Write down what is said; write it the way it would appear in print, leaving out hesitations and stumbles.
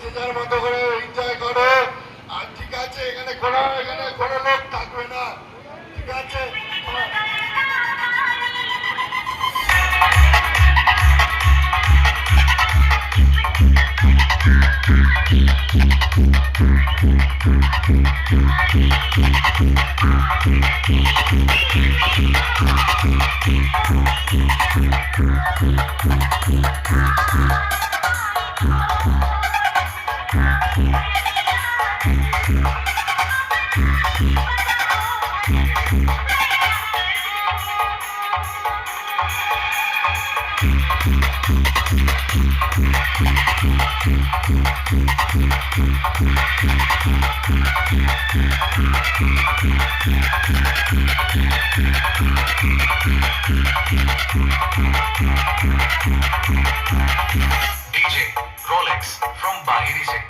যে যার মতো করে এনজয় করো। আর ঠিক আছে, এখানে কোনো লোক থাকবে না, ঠিক আছে? DJ Rolex from Bahiri Singh.